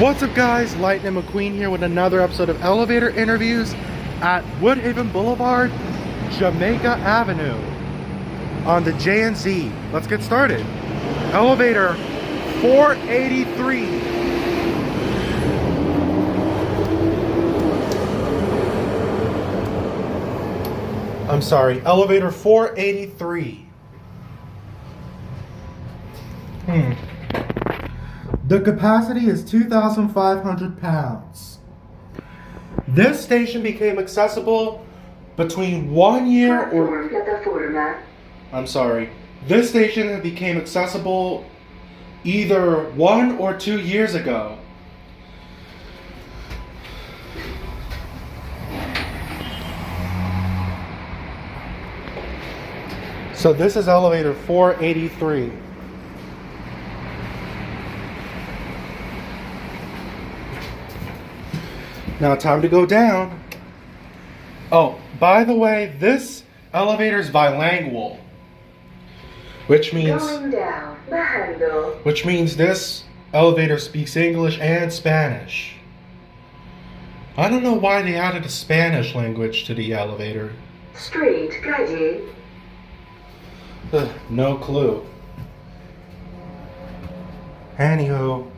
What's up, guys? Lightning McQueen here with another episode of Elevator Interviews at Woodhaven Boulevard, Jamaica Avenue on the J&Z. Let's get started. Elevator 483. I'm sorry, elevator 483. The capacity is 2,500 pounds. This station became accessible between 1 year or... I'm sorry. This station became accessible either 1 or 2 years ago. So this is elevator 483. Now time to go down. Oh, by the way, this elevator is bilingual, which means this elevator speaks English and Spanish. I don't know why they added a Spanish language to the elevator. Street, calle. No clue. Anywho,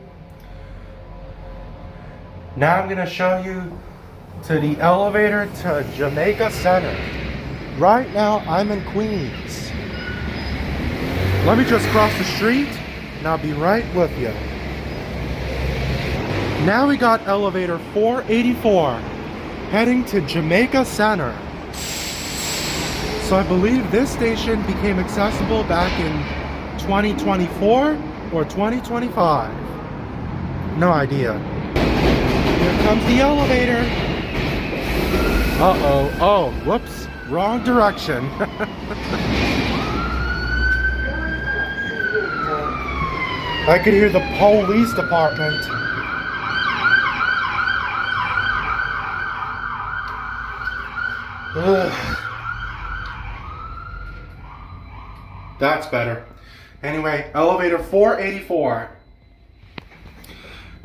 now I'm gonna show you to the elevator to Jamaica Center. Right now I'm in Queens. Let me just cross the street and I'll be right with you. Now we got elevator 484 heading to Jamaica Center. So I believe this station became accessible back in 2024 or 2025. No idea. Here comes the elevator. Uh-oh. Oh, whoops. Wrong direction. I could hear the police department. Ugh. That's better. Anyway, elevator 484.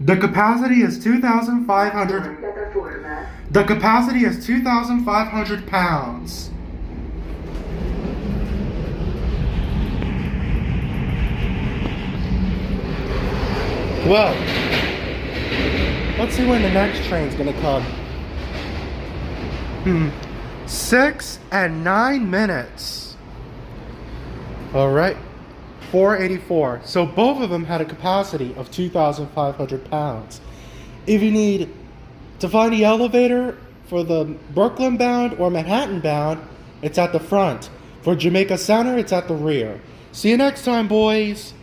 The capacity is 2,500. The capacity is 2,500 pounds. Well, let's see when the next train's gonna come. 6 and 9 minutes. All right. 484. So both of them had a capacity of 2,500 pounds. If you need to find the elevator for the Brooklyn bound or Manhattan bound, it's at the front. For Jamaica Center, it's at the rear. See you next time, boys.